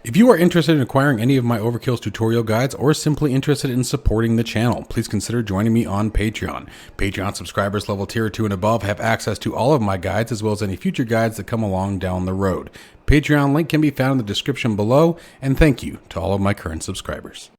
If you are interested in acquiring any of my Overkills tutorial guides or simply interested in supporting the channel, please consider joining me on Patreon. Patreon subscribers level tier 2 and above have access to all of my guides as well as any future guides that come along down the road. Patreon link can be found in the description below, and thank you to all of my current subscribers.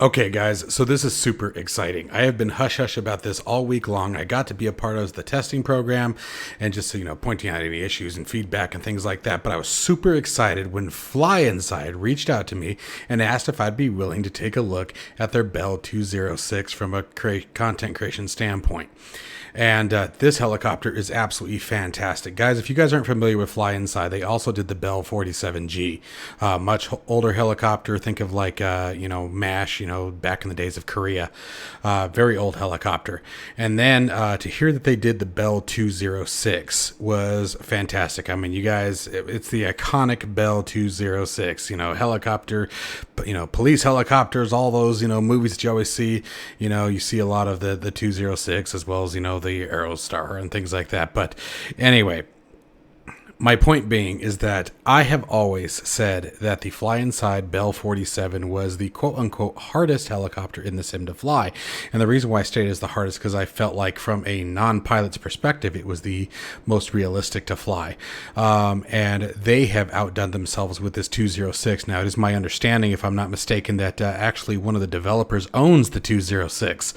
Okay guys, so this is super exciting. I have been hush-hush about this all week long. I got to be a part of the testing program and just, pointing out any issues and feedback and things like that. But I was super excited when FlyInside reached out to me and asked if I'd be willing to take a look at their Bell 206 from a content creation standpoint. And this helicopter is absolutely fantastic. Guys, if you guys aren't familiar with FlyInside, they also did the Bell 47G. Much older helicopter. Think of like, MASH, back in the days of Korea. Very old helicopter. And then to hear that they did the Bell 206 was fantastic. I mean, you guys, it's the iconic Bell 206, helicopter, police helicopters, all those, movies that you always see. You see a lot of the 206 as well as, the Aerostar and things like that. But anyway, my point being is that I have always said that the FlyInside Bell 47 was the quote-unquote hardest helicopter in the sim to fly. And the reason why I stated it's the hardest because I felt like from a non-pilot's perspective, it was the most realistic to fly. And they have outdone themselves with this 206. Now, it is my understanding, if I'm not mistaken, that actually one of the developers owns the 206.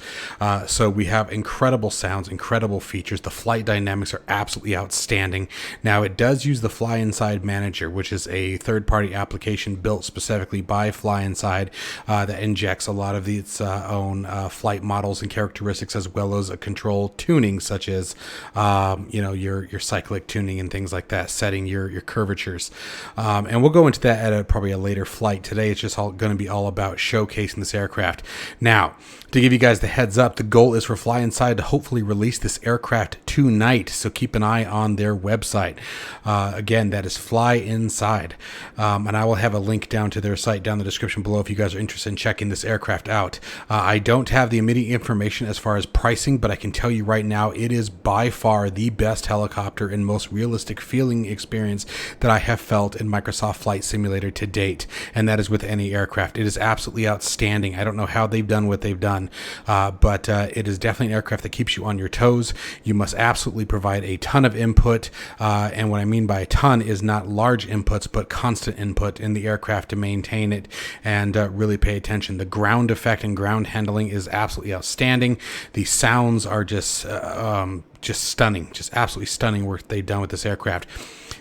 So we have incredible sounds, incredible features. The flight dynamics are absolutely outstanding. Now, it does use the FlyInside Manager, which is a third-party application built specifically by FlyInside that injects a lot of its own flight models and characteristics, as well as a control tuning, such as your cyclic tuning and things like that, setting your curvatures. And we'll go into that at probably a later flight. Today, it's just going to be all about showcasing this aircraft. Now, to give you guys the heads up, the goal is for FlyInside to hopefully release this aircraft tonight, so keep an eye on their website. Again, that is FlyInside, and I will have a link down to their site down in the description below if you guys are interested in checking this aircraft out. I don't have the immediate information as far as pricing, but I can tell you right now it is by far the best helicopter and most realistic feeling experience that I have felt in Microsoft Flight Simulator to date, and that is with any aircraft. It is absolutely outstanding. I don't know how they've done what they've done, but it is definitely an aircraft that keeps you on your toes. You must absolutely provide a ton of input, and what I mean by a ton is not large inputs, but constant input in the aircraft to maintain it and really pay attention. The ground effect and ground handling is absolutely outstanding. The sounds are just stunning, just absolutely stunning work they've done with this aircraft.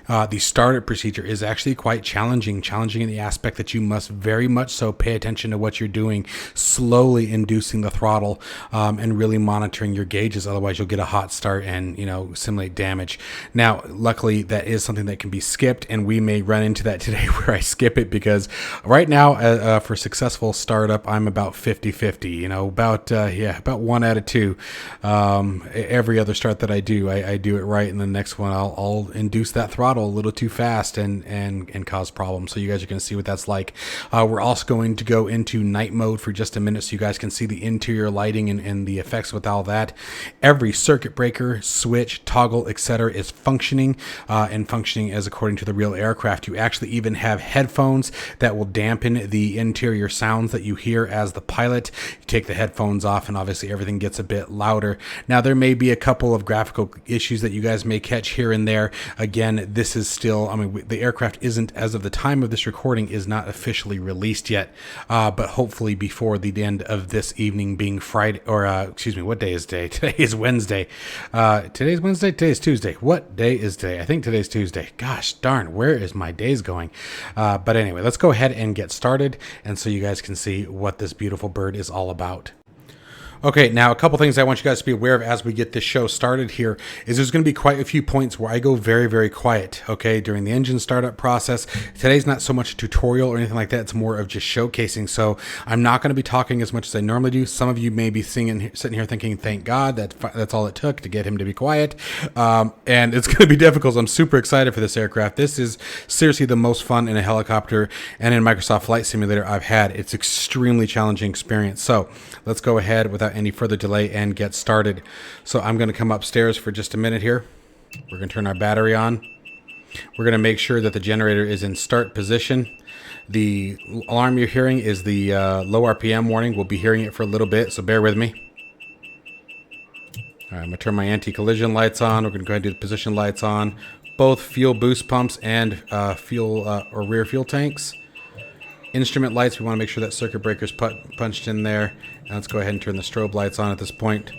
The startup procedure is actually quite challenging in the aspect that you must very much so pay attention to what you're doing, slowly inducing the throttle and really monitoring your gauges. Otherwise, you'll get a hot start and, simulate damage. Now, luckily, that is something that can be skipped, and we may run into that today where I skip it because right now, for successful startup, I'm about 50-50, about 1 out of 2. Every other start that I do it right, and the next one I'll induce that throttle a little too fast and cause problems. So you guys are going to see what that's like. We're also going to go into night mode for just a minute so you guys can see the interior lighting and the effects with all that. Every circuit breaker, switch, toggle, etc. is functioning and functioning as according to the real aircraft. You actually even have headphones that will dampen the interior sounds that you hear as the pilot. You take the headphones off and obviously everything gets a bit louder. Now, there may be a couple of graphical issues that you guys may catch here and there. Again, this is still, the aircraft isn't, as of the time of this recording, is not officially released yet, but hopefully before the end of this evening, being Friday, or what day is today? Today is Wednesday. Today's Wednesday? Today's Tuesday. What day is today? I think today's Tuesday. Gosh darn, where is my days going? But anyway, let's go ahead and get started, and so you guys can see what this beautiful bird is all about. Okay, now a couple things I want you guys to be aware of as we get this show started here is there's going to be quite a few points where I go very, very quiet, okay, during the engine startup process. Today's not so much a tutorial or anything like that. It's more of just showcasing. So I'm not going to be talking as much as I normally do. Some of you may be sitting here thinking, thank God, that's all it took to get him to be quiet. And it's going to be difficult. So I'm super excited for this aircraft. This is seriously the most fun in a helicopter and in Microsoft Flight Simulator I've had. It's extremely challenging experience. So let's go ahead without any further delay and get started. So I'm going to come upstairs for just a minute here. We're going to turn our battery on. We're going to make sure that the generator is in start position. The alarm you're hearing is the low RPM warning. We'll be hearing it for a little bit, so bear with me. All right, I'm going to turn my anti-collision lights on. We're going to go ahead and do the position lights on. Both fuel boost pumps and rear fuel tanks. Instrument lights, we want to make sure that circuit breaker's punched in there. Now let's go ahead and turn the strobe lights on at this point.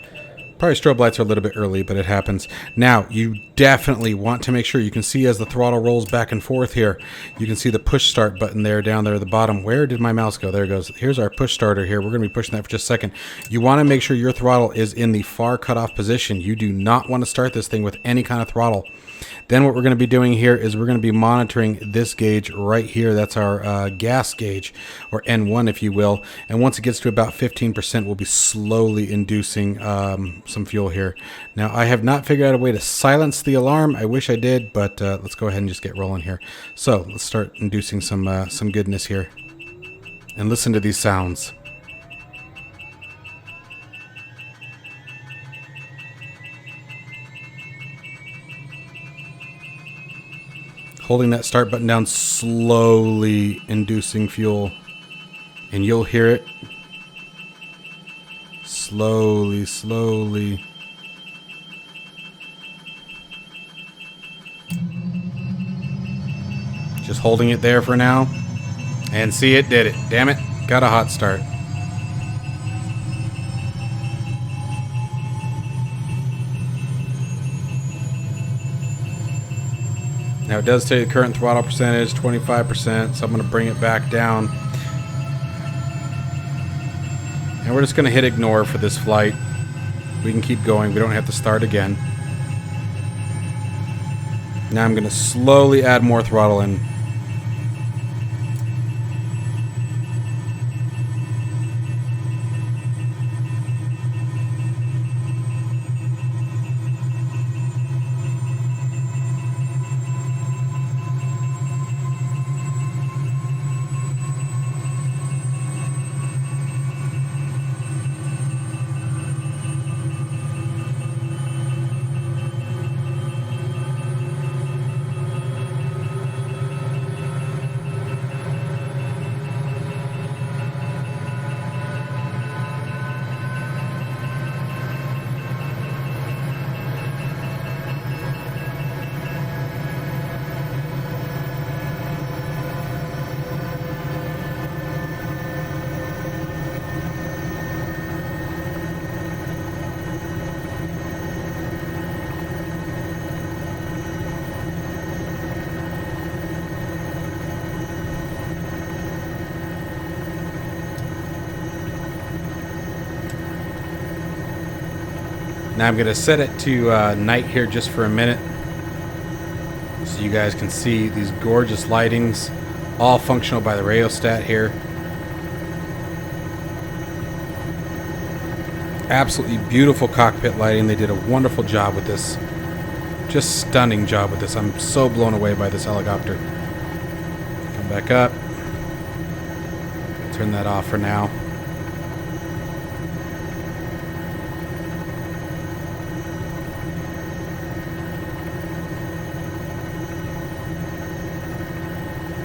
Probably strobe lights are a little bit early, but it happens. Now, you definitely want to make sure you can see as the throttle rolls back and forth here. You can see the push start button there down there at the bottom. Where did my mouse go? There it goes. Here's our push starter here. We're going to be pushing that for just a second. You want to make sure your throttle is in the far cutoff position. You do not want to start this thing with any kind of throttle. Then what we're going to be doing here is we're going to be monitoring this gauge right here. That's our gas gauge, or N1 if you will. And once it gets to about 15%, we'll be slowly inducing some fuel here. Now, I have not figured out a way to silence the alarm. I wish I did, but let's go ahead and just get rolling here. So let's start inducing some goodness here. And listen to these sounds. Holding that start button down, slowly inducing fuel. And you'll hear it. Slowly, slowly. Just holding it there for now. And see, it did it. Damn it. Got a hot start. Now it does tell you the current throttle percentage, 25%, so I'm going to bring it back down. And we're just going to hit ignore for this flight. We can keep going. We don't have to start again. Now I'm going to slowly add more throttle in. Now I'm going to set it to night here just for a minute so you guys can see these gorgeous lightings, all functional by the rheostat here. Absolutely beautiful cockpit lighting. They did a wonderful job with this. Just stunning job with this. I'm so blown away by this helicopter. Come back up. Turn that off for now.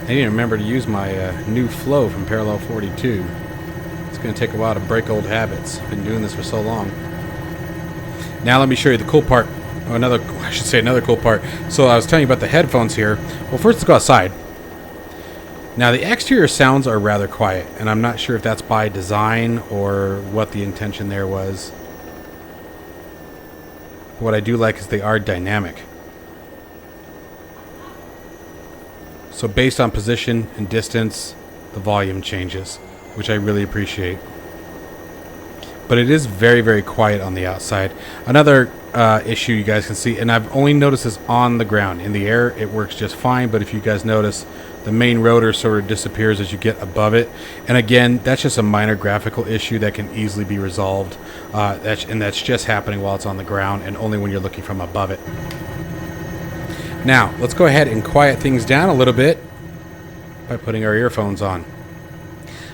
I didn't remember to use my new flow from Parallel 42. It's going to take a while to break old habits. I've been doing this for so long. Now let me show you the cool part. Oh, another cool part. So I was telling you about the headphones here. Well, first let's go outside. Now the exterior sounds are rather quiet, and I'm not sure if that's by design or what the intention there was. What I do like is they are dynamic. So based on position and distance, the volume changes, which I really appreciate. but it is very, very quiet on the outside. Another issue you guys can see, and I've only noticed this on the ground. In the air, it works just fine, but if you guys notice, the main rotor sort of disappears as you get above it. And again, that's just a minor graphical issue that can easily be resolved. That's just happening while it's on the ground and only when you're looking from above it. Now, let's go ahead and quiet things down a little bit by putting our earphones on.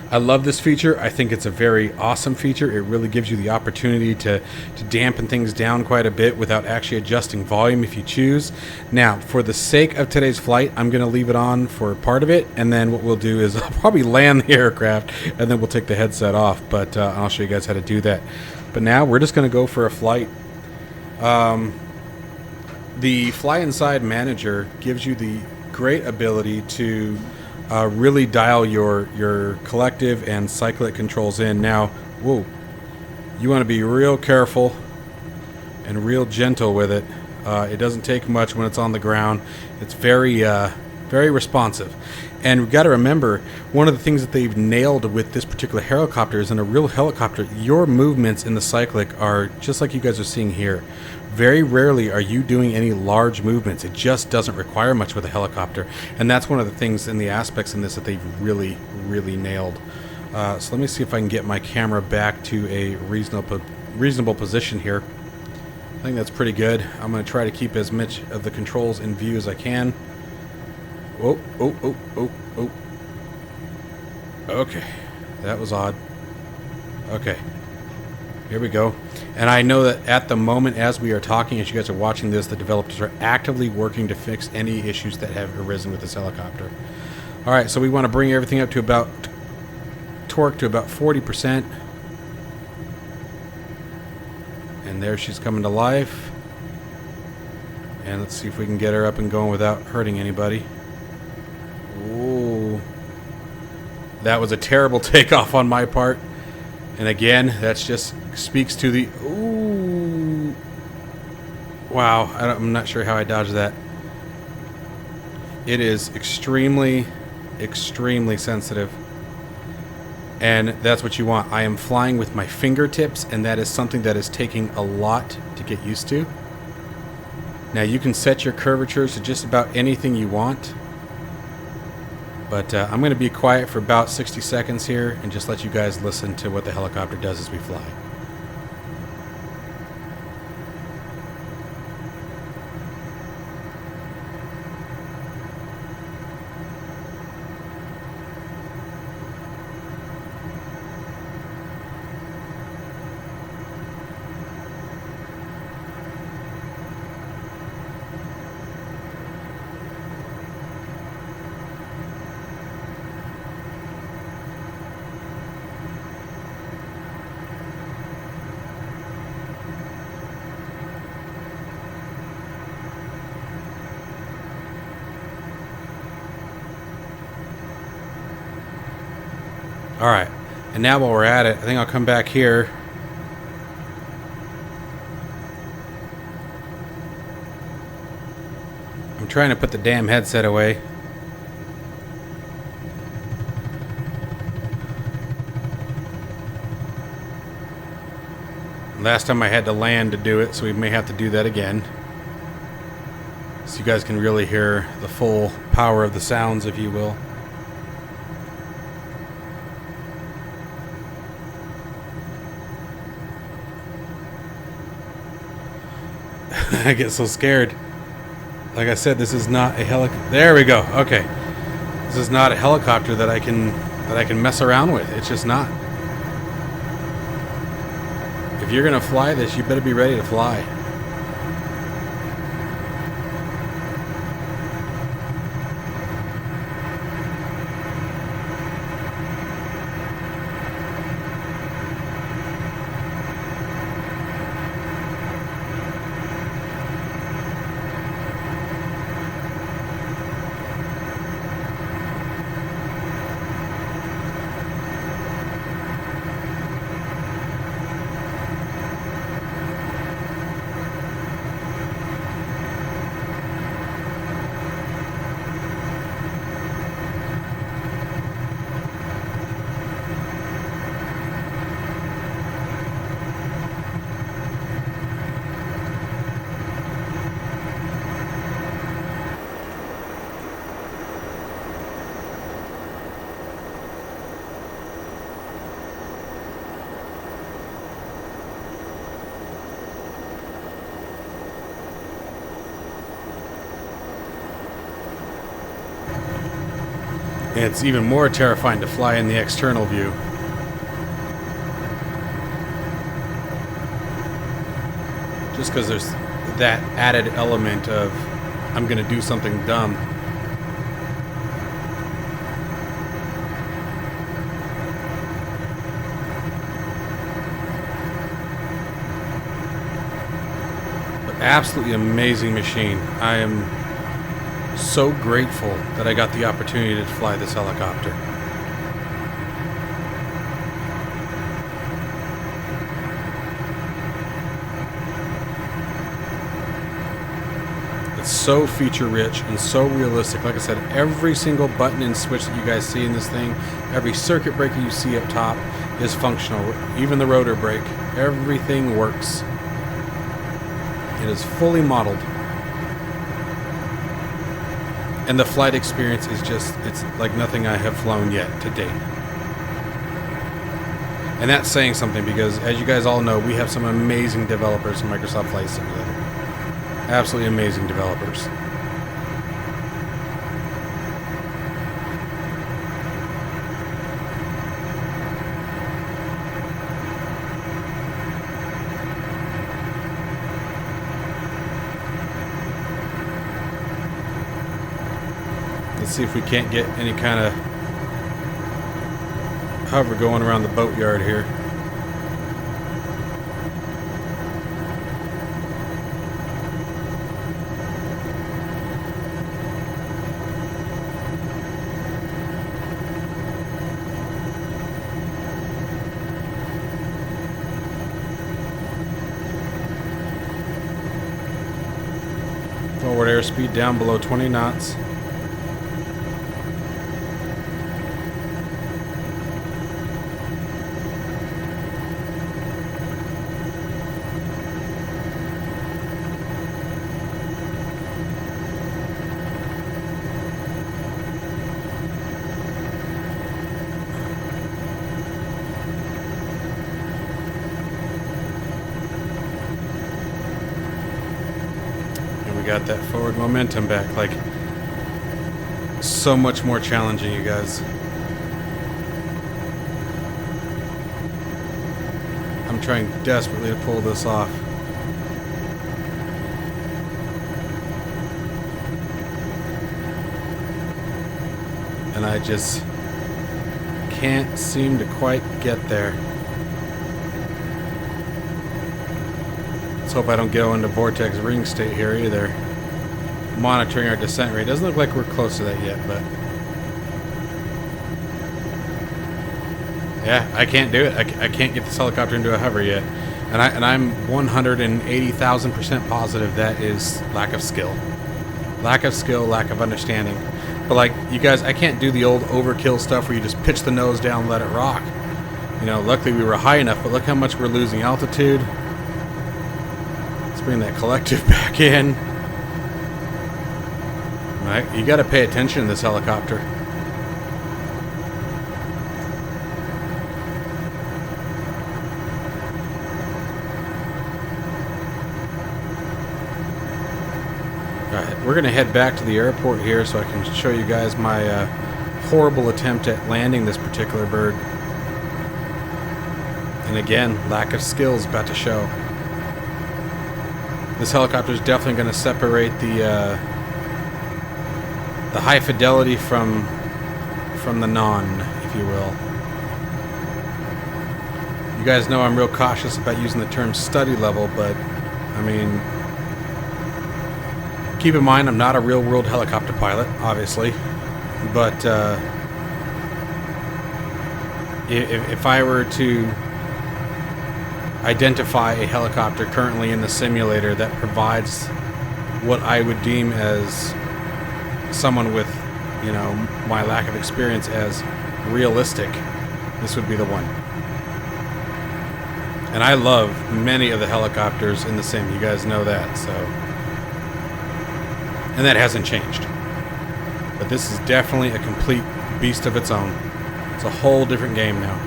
I love this feature. I think it's a very awesome feature. It really gives you the opportunity to dampen things down quite a bit without actually adjusting volume if you choose. Now, for the sake of today's flight, I'm going to leave it on for part of it, and then what we'll do is I'll probably land the aircraft, and then we'll take the headset off, but I'll show you guys how to do that. But now we're just going to go for a flight. The FlyInside Manager gives you the great ability to really dial your collective and cyclic controls in. Now, whoa, you want to be real careful and real gentle with it. It doesn't take much when it's on the ground. It's very responsive. And we've got to remember, one of the things that they've nailed with this particular helicopter is in a real helicopter, your movements in the cyclic are just like you guys are seeing here. Very rarely are you doing any large movements. It just doesn't require much with a helicopter. And that's one of the things in the aspects in this that they've really, really nailed. So let me see if I can get my camera back to a reasonable position here. I think that's pretty good. I'm going to try to keep as much of the controls in view as I can. Oh. Okay. That was odd. Okay. Here we go. And I know that at the moment, as we are talking, as you guys are watching this, the developers are actively working to fix any issues that have arisen with this helicopter. All right, so we want to bring everything up to about torque to about 40%. And there she's coming to life. And let's see if we can get her up and going without hurting anybody. Ooh. That was a terrible takeoff on my part. And again, that's just speaks to the... Ooh. Wow, I'm not sure how I dodged that. It is extremely, extremely sensitive. And that's what you want. I am flying with my fingertips, and that is something that is taking a lot to get used to. Now, you can set your curvatures to just about anything you want. But I'm going to be quiet for about 60 seconds here and just let you guys listen to what the helicopter does as we fly. Alright, and now while we're at it, I think I'll come back here. I'm trying to put the damn headset away. Last time I had to land to do it, so we may have to do that again. So you guys can really hear the full power of the sounds, if you will. I get so scared. Like I said, this is not a helicopter. There we go. Okay, this is not a helicopter that I can mess around with. It's just not. If you're gonna fly this, you better be ready to fly. And it's even more terrifying to fly in the external view. Just because there's that added element of I'm going to do something dumb. But absolutely amazing machine. I am so grateful that I got the opportunity to fly this helicopter. It's so feature rich and so realistic. Like I said, every single button and switch that you guys see in this thing, every circuit breaker you see up top is functional. Even the rotor brake, everything works. It is fully modeled. And the flight experience is just, it's like nothing I have flown yet to date. And that's saying something because, as you guys all know, we have some amazing developers in Microsoft Flight Simulator. Absolutely amazing developers. Let's see if we can't get any kind of hover going around the boatyard here. Forward airspeed down below 20 knots. Got that forward momentum back. Like, so much more challenging, you guys. I'm trying desperately to pull this off. And I just can't seem to quite get there. Let's hope I don't go into vortex ring state here either. Monitoring our descent rate. Doesn't look like we're close to that yet, but yeah, I can't do it. I can't get this helicopter into a hover yet, and I'm 180,000% positive that is lack of skill, lack of understanding. But like you guys, I can't do the old overkill stuff where you just pitch the nose down and let it rock. You know, luckily we were high enough, but look how much we're losing altitude. Bring that collective back in. Right, you got to pay attention to this helicopter. Alright, we're going to head back to the airport here so I can show you guys my horrible attempt at landing this particular bird. And again, lack of skills about to show. This helicopter is definitely going to separate the high fidelity from the non, if you will. You guys know I'm real cautious about using the term study level, but I mean, keep in mind I'm not a real world helicopter pilot, obviously, but if I were to identify a helicopter currently in the simulator that provides what I would deem as someone with, you know, my lack of experience as realistic, this would be the one. And I love many of the helicopters in the sim, you guys know that, so. And that hasn't changed. But this is definitely a complete beast of its own. It's a whole different game now.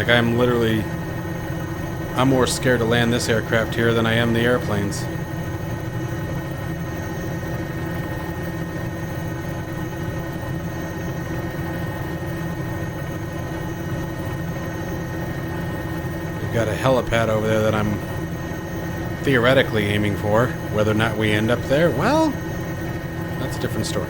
Like I'm more scared to land this aircraft here than I am the airplanes. We've got a helipad over there that I'm theoretically aiming for. Whether or not we end up there, well, that's a different story.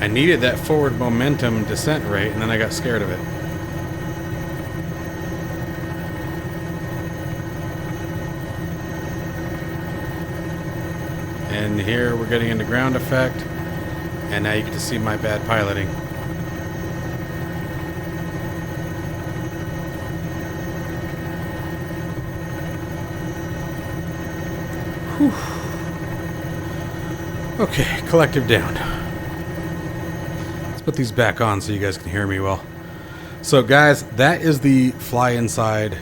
I needed that forward momentum descent rate, and then I got scared of it. And here we're getting into ground effect, and now you get to see my bad piloting. Whew. Okay, collective down. Put these back on so you guys can hear me well. So guys, that is the FlyInside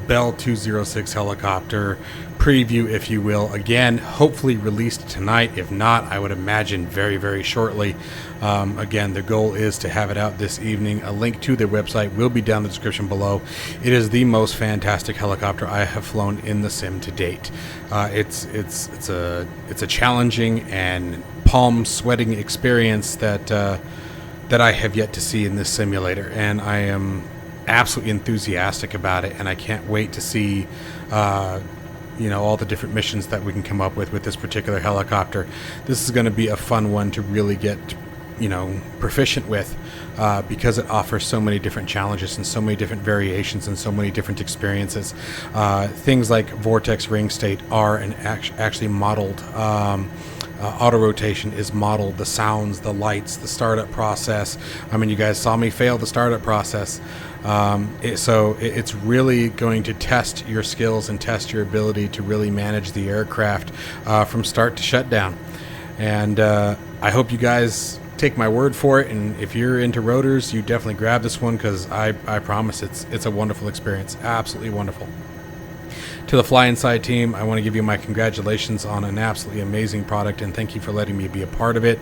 Bell 206 helicopter preview, if you will. Again, hopefully released tonight. If not, I would imagine very, very shortly. Again, the goal is to have it out this evening. A link to their website will be down in the description below. It is the most fantastic helicopter I have flown in the sim to date. It's a challenging and palm sweating experience that I have yet to see in this simulator, and I am absolutely enthusiastic about it, and I can't wait to see all the different missions that we can come up with this particular helicopter. This is going to be a fun one to really get proficient with, because it offers so many different challenges and so many different variations and so many different experiences. Things like vortex ring state are actually modeled. Auto rotation is modeled. The sounds, the lights, the startup process. I mean, you guys saw me fail the startup process. So it's really going to test your skills and test your ability to really manage the aircraft from start to shutdown. And I hope you guys take my word for it. And if you're into rotors, you definitely grab this one, because I promise it's a wonderful experience. Absolutely wonderful. To the FlyInside team, I want to give you my congratulations on an absolutely amazing product, and thank you for letting me be a part of it.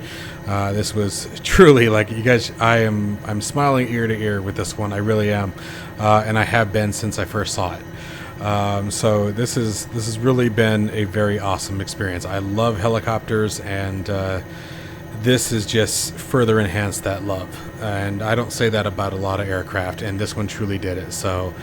This was truly, like, you guys, I'm smiling ear to ear with this one. I really am, and I have been since I first saw it. So this has really been a very awesome experience. I love helicopters, and this has just further enhanced that love. And I don't say that about a lot of aircraft, and this one truly did it. So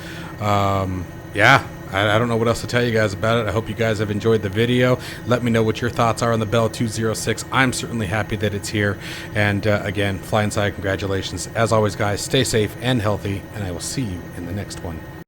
yeah, I don't know what else to tell you guys about it. I hope you guys have enjoyed the video. Let me know what your thoughts are on the Bell 206. I'm certainly happy that it's here. And again, FlyInside, congratulations. As always, guys, stay safe and healthy, and I will see you in the next one.